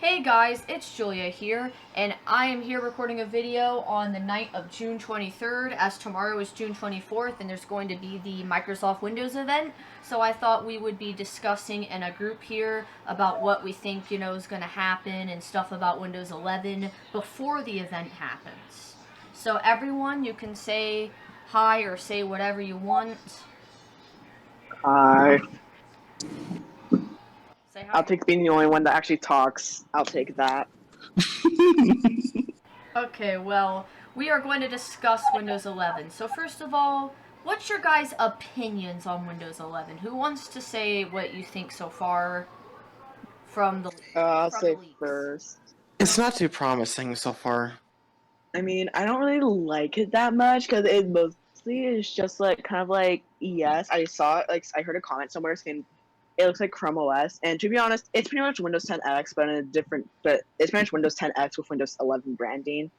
Hey guys, it's Julia here, and I am here recording a video on the night of June 23rd, as tomorrow is June 24th, and there's going to be the Microsoft Windows event. So I thought we would be discussing in a group here about what we think, is going to happen and stuff about Windows 11 before the event happens. So everyone, you can say hi or say whatever you want. Hi. Say hi. I'll take being the only one that actually talks. I'll take that. Okay, well, we are going to discuss Windows 11. So first of all, what's your guys' opinions on Windows 11? Who wants to say what you think so far from the I'll from the say leaks? first. It's not too promising so far. I mean, I don't really like it that much because it mostly is just like kind of like yes. I saw it, like I heard a comment somewhere saying it looks like Chrome OS, and to be honest, it's pretty much Windows 10X, but in a different. But it's pretty much Windows 10X with Windows 11 branding.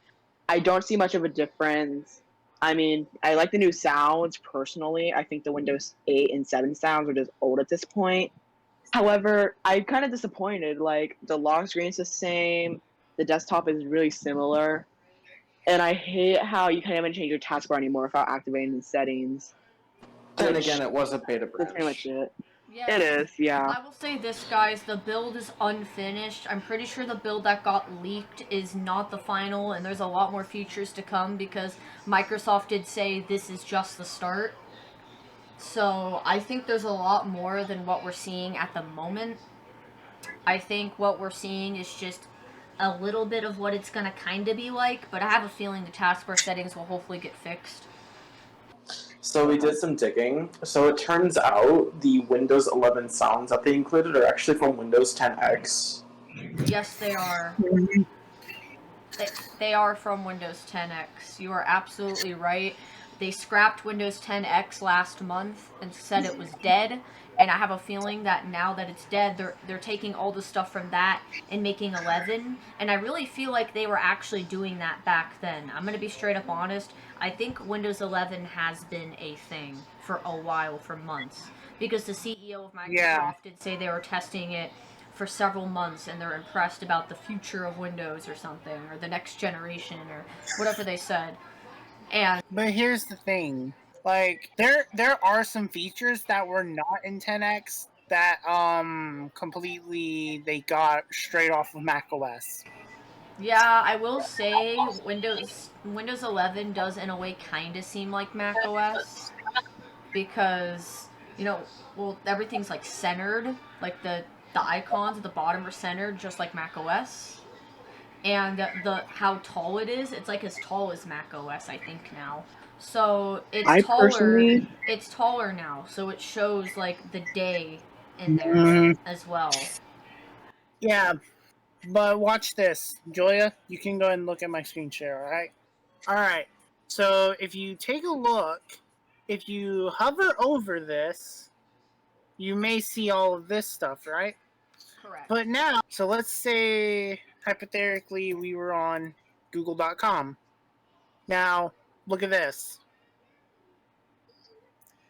I don't see much of a difference. I mean, I like the new sounds personally. I think the Windows 8 and 7 sounds are just old at this point. However, I'm kind of disappointed. Like the lock screen's the same, the desktop is really similar, and I hate how you can't even change your taskbar anymore without activating the settings. Then Which again, it was a beta that's pretty much branch. it. Yes. It is, yeah. I will say this, guys. The build is unfinished. I'm pretty sure the build that got leaked is not the final, and there's a lot more features to come because Microsoft did say this is just the start. So I think there's a lot more than what we're seeing at the moment. I think what we're seeing is just a little bit of what it's going to kind of be like, but I have a feeling the taskbar settings will hopefully get fixed. So we did some digging. So it turns out the Windows 11 sounds that they included are actually from Windows 10X. Yes, they are. They are from Windows 10X. You are absolutely right. They scrapped Windows 10X last month and said it was dead. And I have a feeling that now that it's dead, they're taking all the stuff from that and making 11. And I really feel like they were actually doing that back then. I'm gonna be straight up honest. I think Windows 11 has been a thing for a while, for months, because the CEO of Microsoft did say they were testing it for several months and they're impressed about the future of Windows or something, or the next generation, or whatever they said. And But here's the thing. Like there are some features that were not in 10X that completely they got straight off of Mac OS. yeah, I will say Windows 11 does in a way kind of seem like Mac OS because well, everything's like centered, like the icons at the bottom are centered just like Mac OS. And the how tall it is, it's like as tall as Mac OS, I think now. So it's I taller. personally It's taller now, so it shows like the day in there as well. Yeah, but watch this. Julia, you can go and look at my screen share, alright? Alright. So if you take a look, if you hover over this, you may see all of this stuff, right? Correct. But now, so let's say hypothetically we were on google.com. Now, look at this.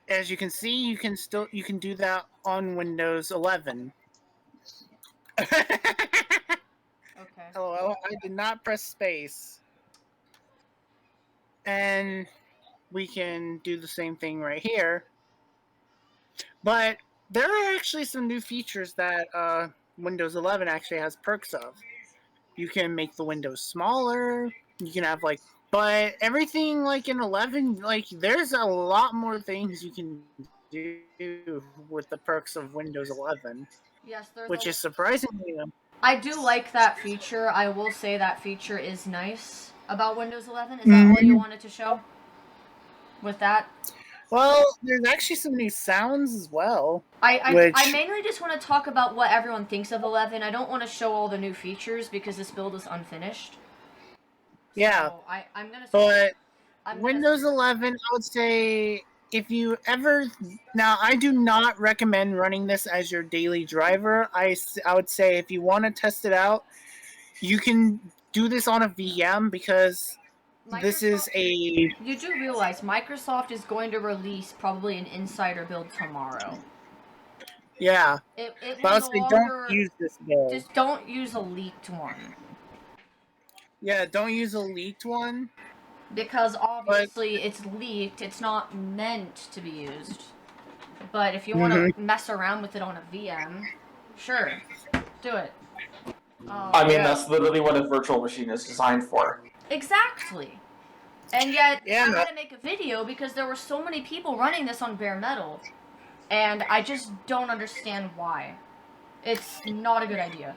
As you can see, you can do that on Windows 11. Okay. Hello, I did not press space. And we can do the same thing right here. But there are actually some new features that Windows 11 actually has perks of. You can make the windows smaller. You can have but everything like in 11, like there's a lot more things you can do with the perks of Windows 11, Yes, there's which a. is surprisingly. I do like that feature. I will say that feature is nice about Windows 11. Is that all you wanted to show? With that, Well, there's actually some new sounds as well. I mainly just want to talk about what everyone thinks of 11. I don't want to show all the new features because this build is unfinished. Yeah, So I'm gonna. but I'm Windows gonna, 11, I would say if you ever now, I do not recommend running this as your daily driver. I would say if you want to test it out, you can do this on a VM because this is a You do realize Microsoft is going to release probably an insider build tomorrow. Yeah, It but will I no say longer. don't use this build. Just don't use a leaked one. Yeah, don't use a leaked one. Because obviously it's leaked, it's not meant to be used. But if you want Mhm. to mess around with it on a VM, sure, do it. I mean, Yeah. that's literally what a virtual machine is designed for. Exactly. And yet, Yeah, I no. had to make a video because there were so many people running this on bare metal. And I just don't understand why. It's not a good idea.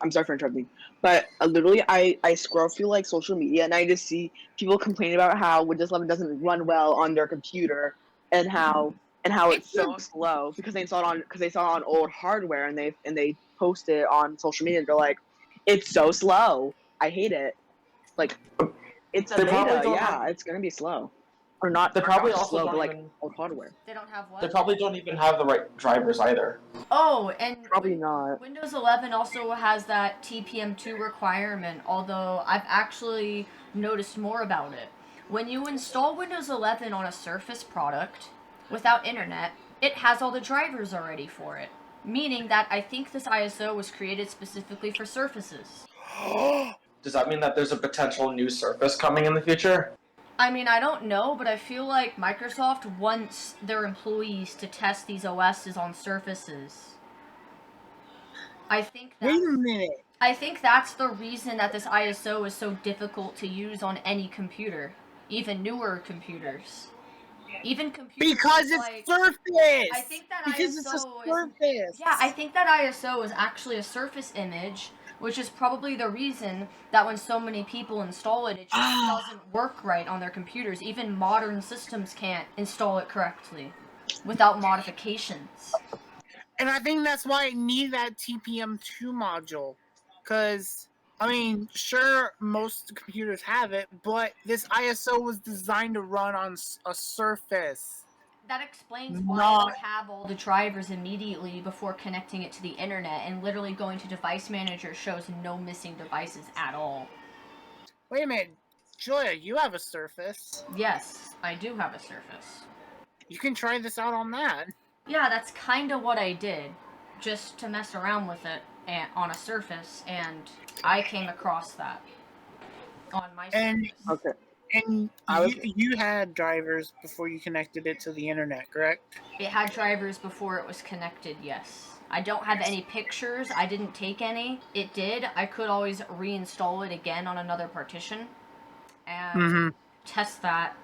I'm sorry for interrupting, but literally, I scroll through like social media and I just see people complaining about how Windows 11 doesn't run well on their computer, and how it's so slow because they saw it on old hardware, and they post it on social media and they're like, it's so slow. I hate it. Like, it's a They probably beta. don't Yeah, have. it's gonna be slow, or not. They Or probably not also slow, but don't like even. old hardware. They don't have They what? probably don't even have the right drivers either. Oh, and Probably not. Windows 11 also has that TPM2 requirement, although I've actually noticed more about it. When you install Windows 11 on a Surface product without internet, it has all the drivers already for it. Meaning that I think this ISO was created specifically for Surfaces. Does that mean that there's a potential new Surface coming in the future? I mean, I don't know, but I feel like Microsoft wants their employees to test these OSs on Surfaces. I think Wait a that's minute. I think that's the reason that this ISO is so difficult to use on any computer, even newer computers. Even computers Because with, it's like, Surface. I think that because it's a ISO is Surface. yeah, I think that ISO is actually a Surface image, which is probably the reason that when so many people install it, it just doesn't work right on their computers. Even modern systems can't install it correctly without modifications. And I think that's why it needed that TPM2 module. Because, I mean, sure, most computers have it, but this ISO was designed to run on a Surface. That explains why Not- it would have all the drivers immediately before connecting it to the internet, and literally going to Device Manager shows no missing devices at all. Wait a minute. Julia, you have a Surface. Yes, I do have a Surface. You can try this out on that. Yeah, that's kind of what I did, just to mess around with it on a Surface, and I came across that on my And- Surface. Okay. And I was- you had drivers before you connected it to the internet, correct? It had drivers before it was connected, yes. I don't have any pictures. I didn't take any. It did. I could always reinstall it again on another partition and Mm-hmm. test that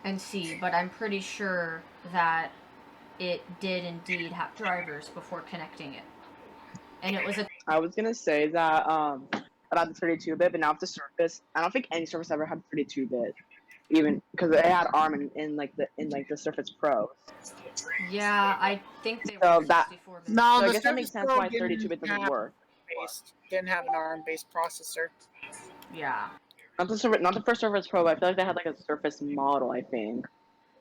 and see, but I'm pretty sure that it did indeed have drivers before connecting it. And it was a I was gonna say that about the 32-bit, but now with the Surface, I don't think any Surface ever had 32-bit, even because it had ARM in the Surface Pro. yeah, I think they So were that- 64-bit. No, So I the guess that makes Surface sense Pro why didn't 32-bit doesn't have work. didn't have an ARM-based processor. Yeah. Not the first Surface Pro, but I feel like they had like a Surface model. I think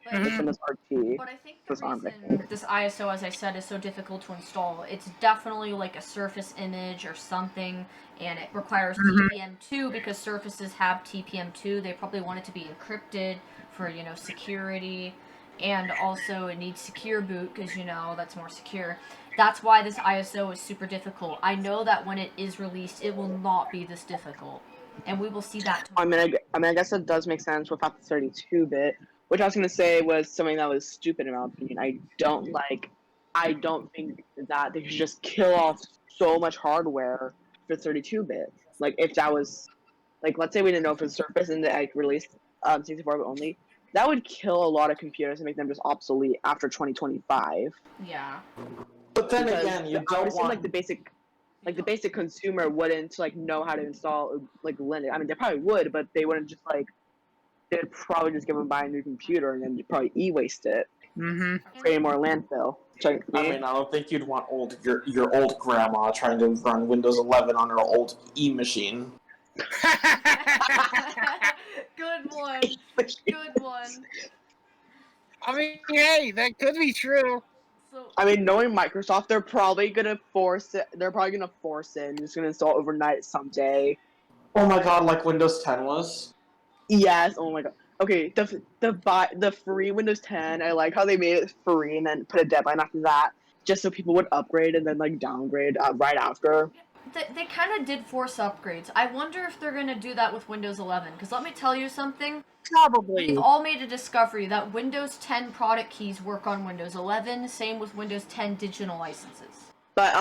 But, Mhm. the Windows RT. but I think the Was ARM, I reason this ISO, as I said, is so difficult to install, it's definitely like a Surface image or something, and it requires Mhm. TPM2 because Surfaces have TPM2. They probably want it to be encrypted for, security, and also it needs secure boot because, that's more secure. That's why this ISO is super difficult. I know that when it is released, it will not be this difficult, and we will see that I tomorrow. mean, I guess it does make sense without the 32-bit, which I was gonna say was something that was stupid in my opinion. I don't think that they should just kill off so much hardware for 32-bit. Like if that was, like, let's say we didn't know for the Surface and they released 64-bit only, that would kill a lot of computers and make them just obsolete after 2025. Yeah. But then Because again, you I would don't assume want. like the basic consumer wouldn't know how to install like Linux. I mean, they probably would, but they wouldn't just they'd probably just give them buy a new computer and then probably e-waste it, Mm-hmm. creating more landfill. I mean, I don't think you'd want your old grandma trying to run Windows 11 on her old e-machine. Good one. Good one. I mean, hey, that could be true. So I mean, knowing Microsoft, they're probably gonna force it. They're probably gonna force it and just gonna install overnight someday. Oh my god, like Windows 10 was. Yes. Oh my god. Okay, the free Windows 10. I like how they made it free and then put a deadline after that, just so people would upgrade and then like downgrade right after. They kind of did force upgrades. I wonder if they're gonna do that with Windows 11. Because let me tell you something. Probably. We've all made a discovery that Windows 10 product keys work on Windows 11. Same with Windows 10 digital licenses. But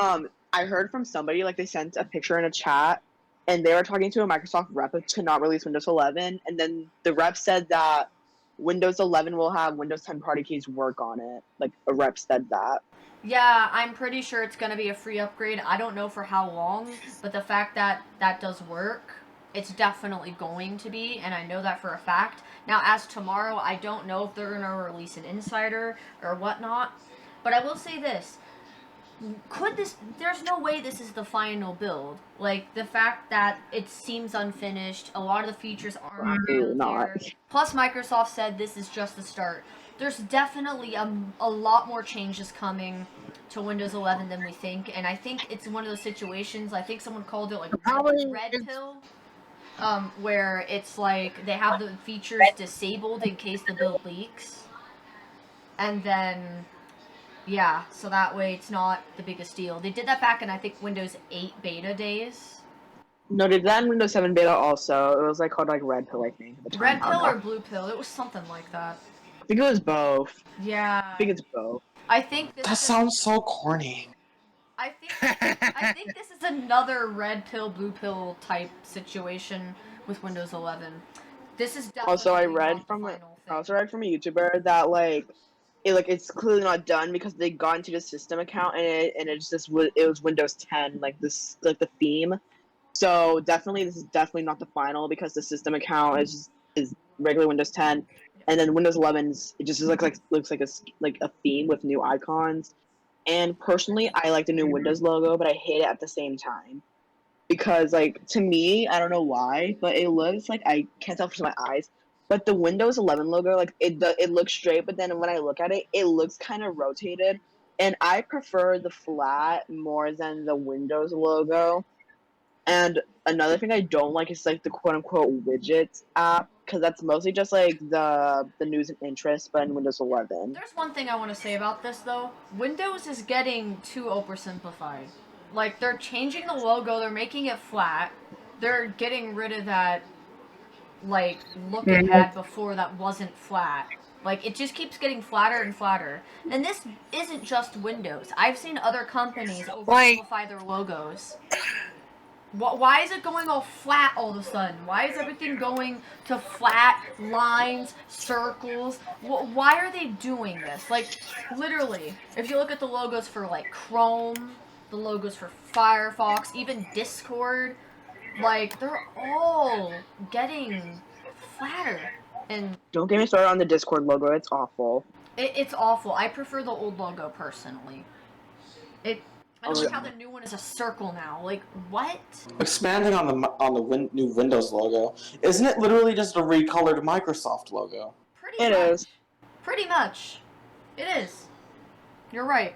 I heard from somebody like they sent a picture in a chat, and they were talking to a Microsoft rep to not release Windows 11, and then the rep said that Windows 11 will have Windows 10 party keys work on it. Like a rep said that. Yeah, I'm pretty sure it's gonna be a free upgrade. I don't know for how long, but the fact that that does work, it's definitely going to be, and I know that for a fact. Now, as tomorrow, I don't know if they're gonna release an insider or whatnot, but I will say this. There's no way this is the final build. Like, the fact that it seems unfinished, a lot of the features aren't Absolutely not. there. Plus, Microsoft said this is just the start. There's definitely a lot more changes coming to Windows 11 than we think, and I think it's one of those situations, I think someone called it like red pill, where it's like they have the features disabled in case the build leaks, and then yeah, so that way it's not the biggest deal. They did that back in, I think, Windows 8 beta days. No, did that in Windows 7 beta also? It was like called like Red Pill, I think. At the time. Red I don't pill know. or blue pill? It was something like that. I think it was both. Yeah. I think it's both. I think this That is, sounds so corny. I think this is another red pill, blue pill type situation with Windows 11. This is definitely Also, I not read the from final I thing. also read from a YouTuber that it's clearly not done because they got into the system account and it was Windows 10 like this like the theme. So definitely this is definitely not the final because the system account is regular Windows 10, and then Windows 11's it just looks like a theme with new icons. And personally, I like the new Windows logo, but I hate it at the same time because like to me, I don't know why, but it looks like I can't tell for my eyes. But the Windows 11 logo, like it looks straight, but then when I look at it, it looks kind of rotated, and I prefer the flat more than the Windows logo. And another thing I don't like is like the quote unquote widgets app because that's mostly just like the news and interest, but in Windows 11. There's one thing I want to say about this though. Windows is getting too oversimplified. Like, they're changing the logo, they're making it flat. They're getting rid of that like look it had before that wasn't flat. Like, it just keeps getting flatter and flatter. And this isn't just Windows. I've seen other companies oversimplify their logos. Why is it going all flat all of a sudden? Why is everything going to flat lines, circles? Why are they doing this? Like, literally, if you look at the logos for, like, Chrome, the logos for Firefox, even Discord, like, they're all getting flatter. And Don't get me started on the Discord logo; it's awful. it's awful. I prefer the old logo, personally. I don't like how the new one is a circle now. Like, what? Expanding on the new Windows logo, isn't it literally just a recolored Microsoft logo? It is. Pretty much. It is. You're right.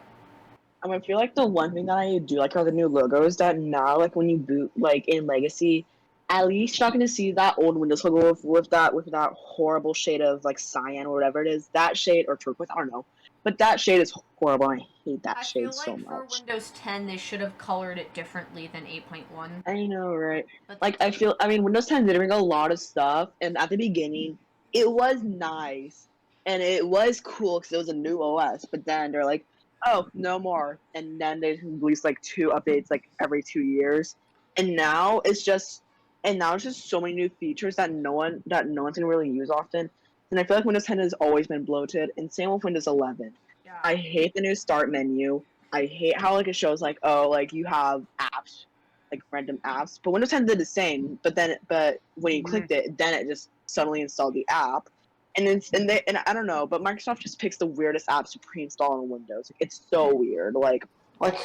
I feel like the one thing that I do like about the new logo is that now, like when you boot, like in Legacy, at least you're not going to see that old Windows logo with that horrible shade of like cyan or whatever it is. That shade or turquoise, I don't know, but that shade is horrible. I hate that I shade feel so like for much. Windows 10, they should have colored it differently than 8.1. I know, right? But Like Windows 10 did bring a lot of stuff, and at the beginning, it was nice and it was cool because it was a new OS. But then they're like, oh, no more, and then they release like 2 updates like every 2 years, and now it's just so many new features that no one's gonna really use often. And I feel like Windows 10 has always been bloated, and same with Windows 11. yeah. I hate the new start menu. I hate how like it shows like, oh, like you have apps, like random apps. But Windows 10 did the same. But when you clicked it, then it just suddenly installed the app. And I don't know, but Microsoft just picks the weirdest apps to pre-install on Windows. It's so weird. Like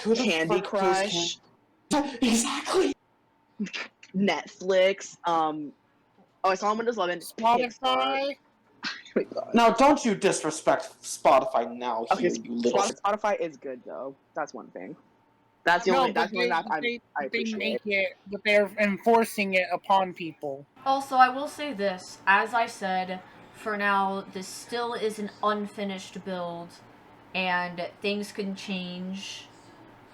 who the Candy fuck Crush, exactly. Netflix. I saw on Windows 11. Spotify. Pixar. Oh my God. Now, don't you disrespect Spotify now, Okay, you little. Spotify is good though. That's one thing. That's the only app I appreciate. But they're enforcing it upon people. Also, I will say this. As I said, for now, this still is an unfinished build, and things can change.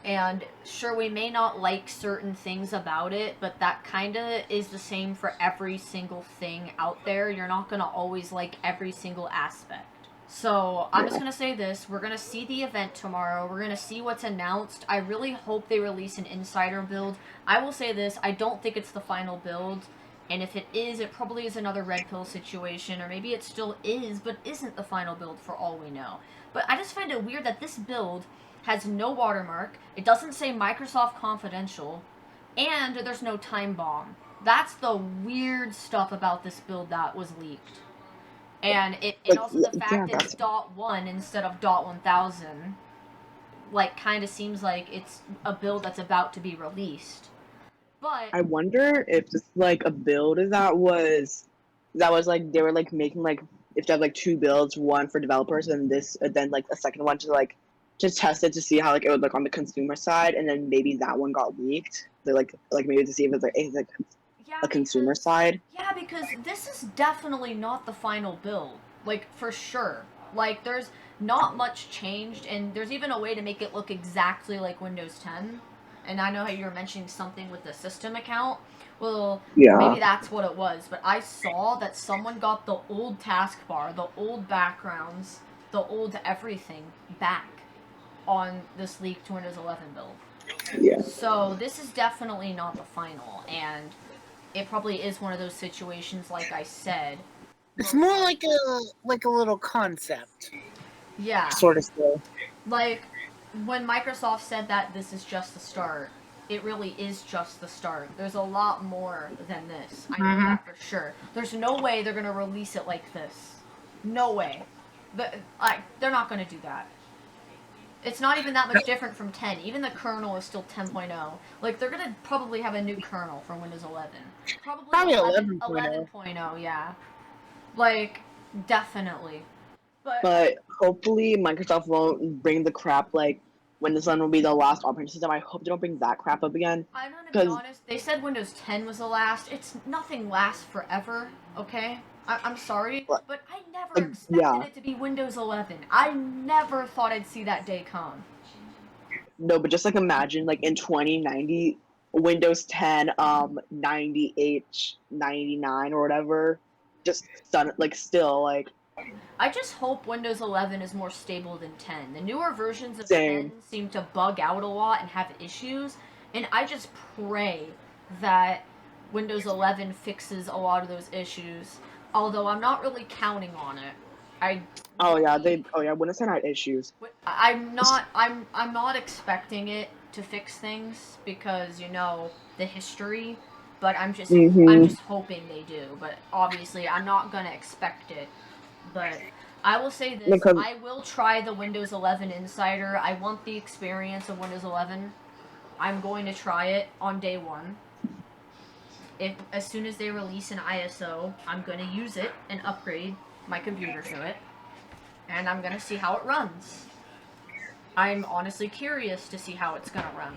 And sure, we may not like certain things about it, but that kind of is the same for every single thing out there. You're not going to always like every single aspect. So, I'm just going to say this. We're going to see the event tomorrow. We're going to see what's announced. I really hope they release an insider build. I will say this. I don't think it's the final build. And if it is, it probably is another red pill situation. Or maybe it still is, but isn't the final build for all we know. But I just find it weird that this build has no watermark, it doesn't say Microsoft Confidential, and there's no time bomb. That's the weird stuff about this build that was leaked. And also the fact that it's .1 instead of .1000, like, kind of seems like it's a build that's about to be released. But I wonder if this like a build that was like they were like making like if you have like two builds, one for developers and then like a second one to like just test it to see how like it would look on the consumer side, and then maybe that one got leaked. They like maybe to see if it's like a consumer side. Yeah, because this is definitely not the final build. Like, for sure. Like, there's not much changed, and there's even a way to make it look exactly like Windows 10. And I know how you were mentioning something with the system account. Well, Yeah. maybe that's what it was. But I saw that someone got the old taskbar, the old backgrounds, the old everything back on this leaked Windows 11 build. Yeah. So this is definitely not the final, and it probably is one of those situations, like I said. It's more like a little concept. Yeah. Sort of still. Like, when Microsoft said that this is just the start, it really is just the start. There's a lot more than this. I know that for sure. There's no way they're going to release it like this. No way. They're not going to do that. It's not even that much different from 10. Even the kernel is still 10.0. Like, they're gonna probably have a new kernel for Windows 11. Probably 11.0, yeah. Like, definitely. But hopefully Microsoft won't bring the crap like Windows 11 will be the last operating system. I hope they don't bring that crap up again. I'm gonna be honest, they said Windows 10 was the last. It's nothing lasts forever, okay? I'm sorry, but I never expected it to be Windows 11. I never thought I'd see that day come. No, but just like imagine like in 2090, Windows 10, 98, 99 or whatever, just still like. I just hope Windows 11 is more stable than 10. The newer versions of Same. 10 seem to bug out a lot and have issues, and I just pray that Windows 11 fixes a lot of those issues. Although I'm not really counting on it. Windows 10 had issues. I'm not expecting it to fix things because the history, but I'm just hoping they do. But obviously, I'm not gonna expect it. But I will say this: I will try the Windows 11 Insider. I want the experience of Windows 11. I'm going to try it on day one. As soon as they release an ISO, I'm going to use it and upgrade my computer to it. And I'm going to see how it runs. I'm honestly curious to see how it's going to run.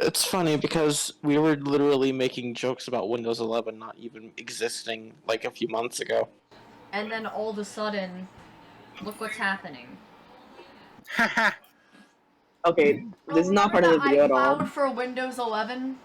It's funny because we were literally making jokes about Windows 11 not even existing like a few months ago. And then all of a sudden, look what's happening. Okay, this is not part of the video at all. I vowed for Windows 11.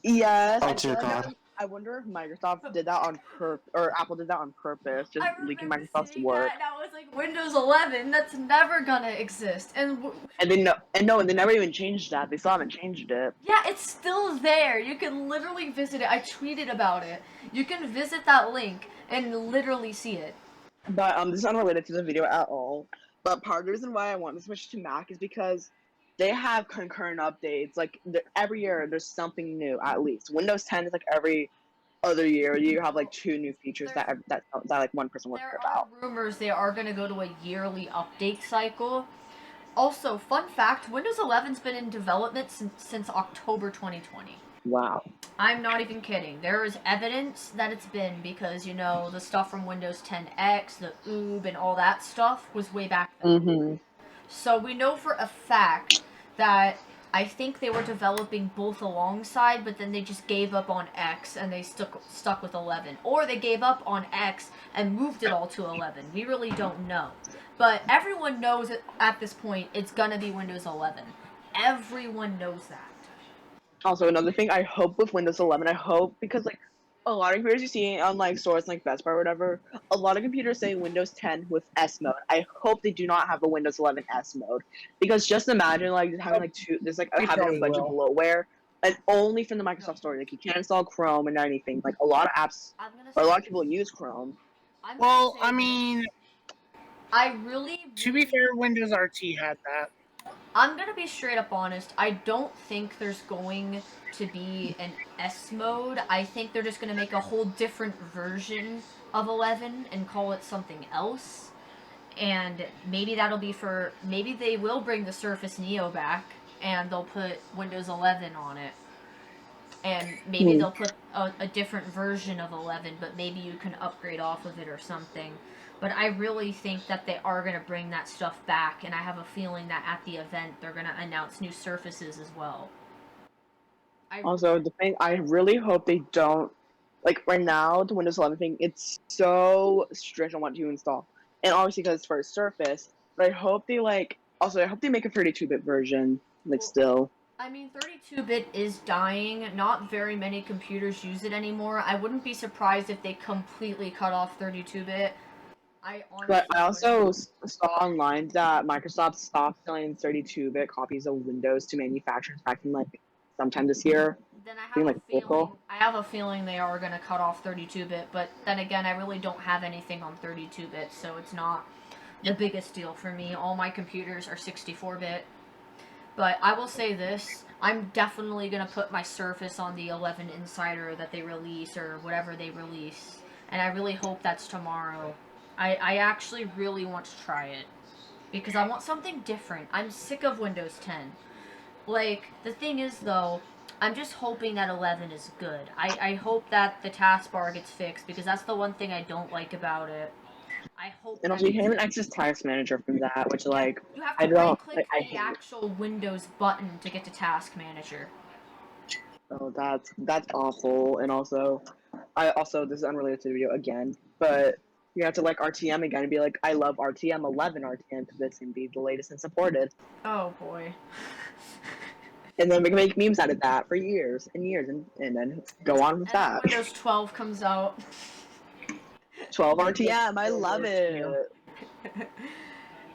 Yes. Oh dear God. I wonder if Microsoft did that on purpose, or Apple did that on purpose, just leaking Microsoft's work. That was like Windows 11. That's never gonna exist. And they never even changed that. They still haven't changed it. Yeah, it's still there. You can literally visit it. I tweeted about it. You can visit that link and literally see it. But this is unrelated to the video at all. But part of the reason why I want to switch to Mac is because they have concurrent updates. Like every year, there's something new at least. Windows 10 is like every other year you have like 2 new features that like one person would care about. There are rumors they are going to go to a yearly update cycle. Also, fun fact: Windows 11's been in development since October 2020. Wow. I'm not even kidding. There is evidence that it's been because the stuff from Windows 10X, the OOB, and all that stuff was way back then. Mm-hmm. So we know for a fact that I think they were developing both alongside, but then they just gave up on X and they stuck with 11. Or they gave up on X and moved it all to 11. We really don't know. But everyone knows at this point it's gonna be Windows 11. Everyone knows that. Also, another thing, I hope with Windows 11, I hope, because like a lot of computers you see on like stores like Best Buy or whatever, a lot of computers say Windows 10 with S mode. I hope they do not have a Windows 11 S mode, because just imagine like having like there's like They having a probably bunch of will. bloatware, and only from the Microsoft Store. Like you can't install Chrome and anything. Like a lot of apps, I'm gonna or a say lot of people use Chrome. I'm gonna Well, say I this. mean, I really, to be fair, Windows RT had that. I'm gonna be straight up honest. I don't think there's going to be an S mode. I think they're just gonna make a whole different version of 11 and call it something else. And maybe that'll be for. Maybe they will bring the Surface Neo back and they'll put Windows 11 on it. And maybe they'll put a different version of 11, but maybe you can upgrade off of it or something. But I really think that they are going to bring that stuff back, and I have a feeling that at the event they're going to announce new surfaces as well. Also, the thing I really hope they don't, like right now the Windows 11 thing, it's so strict on what you install, and obviously because it's for a Surface. But I hope they like also I hope they make a 32-bit version like Well, still. I mean, 32-bit is dying. Not very many computers use it anymore. I wouldn't be surprised if they completely cut off 32-bit. I honestly But I also wouldn't. saw online that Microsoft stopped selling 32-bit copies of Windows to manufacturers back in like sometime this year. Then I think like April. I have a feeling they are going to cut off 32-bit, but then again, I really don't have anything on 32-bit, so it's not the biggest deal for me. All my computers are 64-bit. But I will say this, I'm definitely going to put my Surface on the 11 Insider that they release, or whatever they release. And I really hope that's tomorrow. I actually really want to try it. Because I want something different. I'm sick of Windows 10. Like, the thing is, though, I'm just hoping that 11 is good. I hope that the taskbar gets fixed, because that's the one thing I don't like about it. I hope And that also you can't even access Task Manager from that, which like you have I to don't right-click like. I the hate. actual Windows button to get to Task Manager. Oh, that's awful. And also, I also this is unrelated to the video again, but you have to like RTM again and be like, I love RTM 11 RTM because it's gonna be the latest and supported. Oh boy. And then we can make memes out of that for years and years, and then go on with And then that. Windows 12 comes out. 12 RTM, I love it.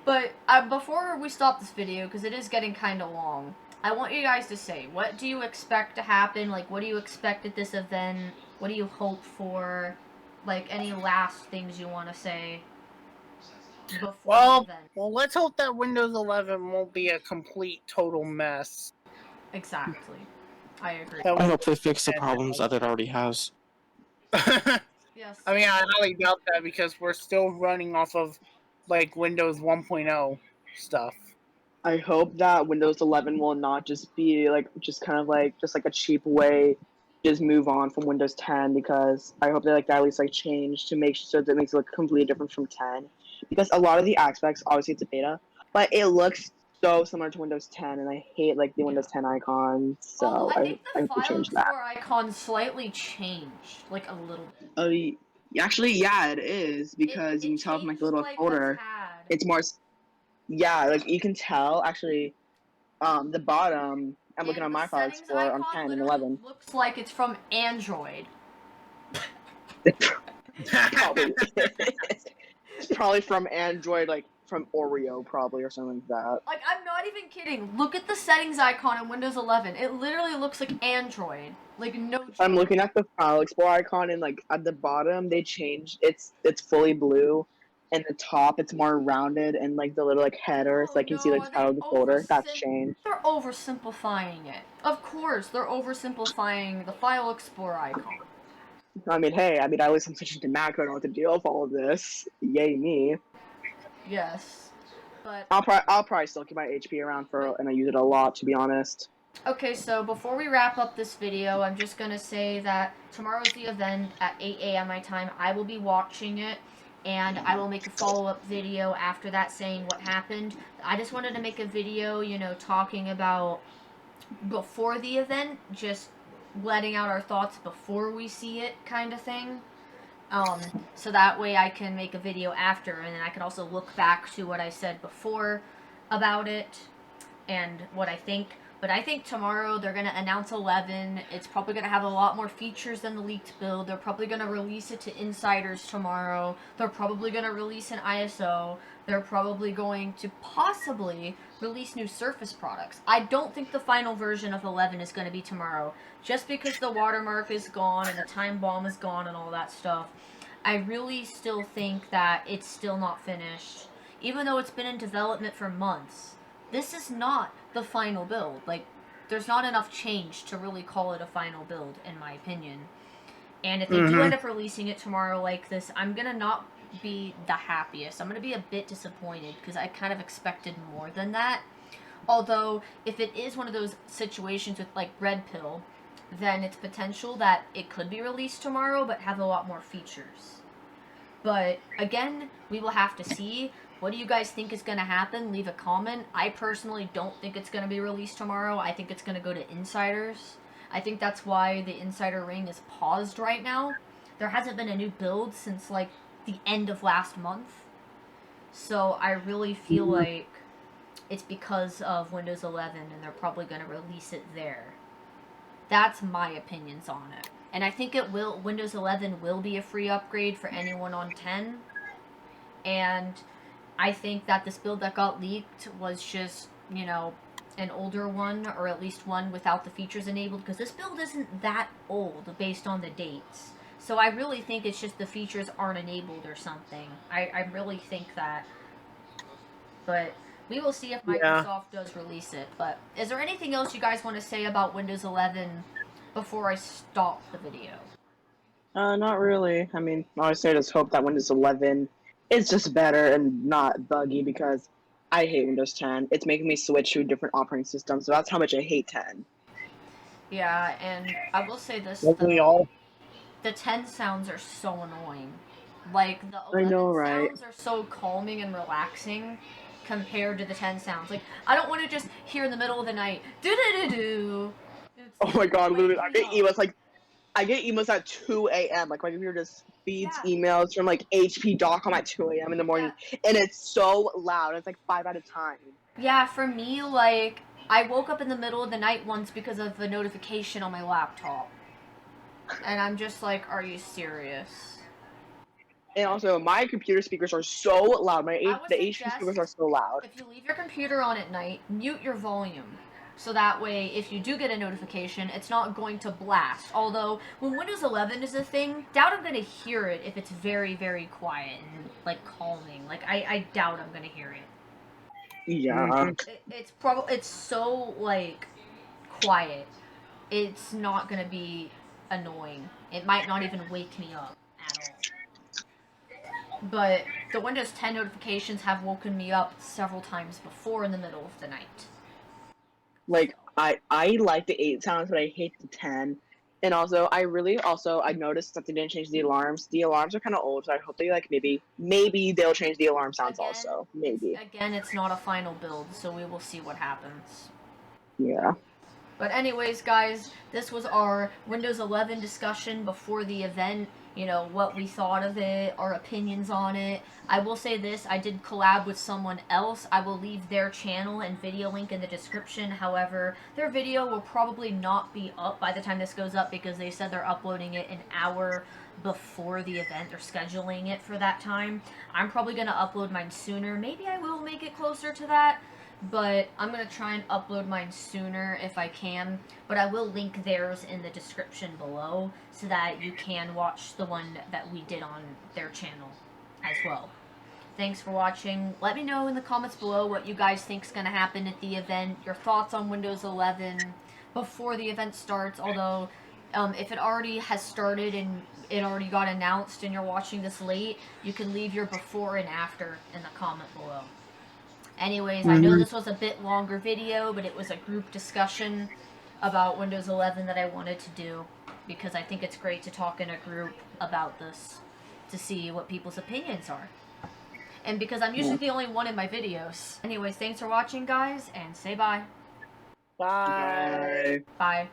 But before we stop this video, because it is getting kind of long, I want you guys to say, what do you expect to happen? Like, what do you expect at this event? What do you hope for? Like, any last things you want to say before the event? Well, let's hope that Windows 11 won't be a complete total mess. Exactly. I agree. That I hope they fix the problems that it already has. Yes. I mean, I highly doubt that because we're still running off of like Windows 1.0 stuff. I hope that Windows 11 will not just be like just kind of like just like a cheap way just move on from Windows 10, because I hope they like that at least like change to make sure that it makes it look completely different from 10, because a lot of the aspects obviously it's a beta, but it looks so similar to Windows 10 and I hate like the Windows 10 icon, so Well, I think I the hope they File change that. Explorer icon slightly changed, like a little bit. Actually, yeah, it is, because you can tell from like the changed, little like, a folder. tad. It's more, yeah, like you can tell actually. The bottom. I'm looking And on the my File settings Explorer on icon 10 and literally 11. looks like it's from Android. Probably. It's probably from Android, like from Oreo, probably, or something like that. Like, I'm not even kidding. Look at the settings icon in Windows 11. It literally looks like Android. Like, no joke. I'm looking at the File Explorer icon, and like at the bottom, they changed. It's fully blue, and the top it's more rounded, and like the little like header, so I can see like the title of the folder. That's changed. They're oversimplifying it. Of course, they're oversimplifying the File Explorer icon. I mean, hey, I least I'm switching to Mac. I don't know what to deal with all of this. Yay me! Yes, but I'll probably still keep my HP around and I use it a lot, to be honest. okay, so before we wrap up this video, I'm just gonna say that tomorrow's the event at 8 a.m. my time. I will be watching it, and I will make a follow-up video after that saying what happened. I just wanted to make a video, you know, talking about before the event, just letting out our thoughts before we see it, kind of thing. So that way I can make a video after, and then I can also look back to what I said before about it and what I think. But I think tomorrow they're going to announce 11. It's probably going to have a lot more features than the leaked build. They're probably going to release it to insiders tomorrow. They're probably going to release an ISO. They're probably going to possibly release new Surface products. I don't think the final version of 11 is going to be tomorrow. Just because the watermark is gone and the time bomb is gone and all that stuff, I really still think that it's still not finished. Even though it's been in development for months. This is not the final build. Like, there's not enough change to really call it a final build, in my opinion. And if they do end up releasing it tomorrow like this, I'm gonna not be the happiest. I'm gonna be a bit disappointed, because I kind of expected more than that. Although, if it is one of those situations with, like, Red Pill, then it's potential that it could be released tomorrow, but have a lot more features. But, again, we will have to see. What do you guys think is going to happen? Leave a comment. I personally don't think it's going to be released tomorrow. I think it's going to go to insiders. I think that's why the insider ring is paused right now. There hasn't been a new build since, like, the end of last month. So I really feel like it's because of Windows 11, and they're probably going to release it there. That's my opinions on it. And I think it will. Windows 11 will be a free upgrade for anyone on 10. And I think that this build that got leaked was just, you know, an older one, or at least one without the features enabled, because this build isn't that old based on the dates. So I really think it's just the features aren't enabled or something. I really think that. But we will see if Microsoft does release it. But is there anything else you guys want to say about Windows 11 before I stop the video? Not really. I mean, honestly, I just hope that Windows 11 is just better and not buggy, because I hate Windows 10. It's making me switch to a different operating system, so that's how much I hate 10. Yeah, and I will say this, We all. the 10 sounds are so annoying. Like, the I 11 know, right? sounds are so calming and relaxing compared to the 10 sounds. Like, I don't want to just hear in the middle of the night, do-do-do-do. Oh my god, literally, I get emails. emails I get emails at 2 a.m. Like, my computer just feeds Yeah. emails from, like, HP.com at 2 a.m. in the morning, and it's so loud. It's, like, 5 at a time. Yeah, for me, like, I woke up in the middle of the night once because of a notification on my laptop. And I'm just like, are you serious? And also, my computer speakers are so loud. The HP suggest- speakers are so loud. If you leave your computer on at night, mute your volume. So that way, if you do get a notification, it's not going to blast. Although, when Windows 11 is a thing, doubt I'm going to hear it if it's very, very quiet and, like, calming. Like, I doubt I'm going to hear it. Yeah. It's so, like, quiet. It's not going to be annoying. It might not even wake me up at all. But the Windows 10 notifications have woken me up several times before in the middle of the night. Like, I like the 8 sounds, but I hate the 10. And also, I noticed that they didn't change the alarms. The alarms are kind of old, so I hope they, like, maybe they'll change the alarm sounds also. Maybe. It's not a final build, so we will see what happens. Yeah. But anyways, guys, this was our Windows 11 discussion before the event. You know, what we thought of it, our opinions on it. I will say this, I did collab with someone else. I will leave their channel and video link in the description. However, their video will probably not be up by the time this goes up, because they said they're uploading it an hour before the event. They're scheduling it for that time. I'm probably going to upload mine sooner. Maybe I will make it closer to that. But I'm going to try and upload mine sooner if I can. But I will link theirs in the description below, so that you can watch the one that we did on their channel as well. Thanks for watching. Let me know in the comments below what you guys think is going to happen at the event. Your thoughts on Windows 11 before the event starts. Although, if it already has started and it already got announced and you're watching this late, you can leave your before and after in the comment below. Anyways, I know this was a bit longer video, but it was a group discussion about Windows 11 that I wanted to do, because I think it's great to talk in a group about this to see what people's opinions are. And because I'm usually the only one in my videos. Anyways, thanks for watching, guys, and say bye. Bye. Bye. Bye.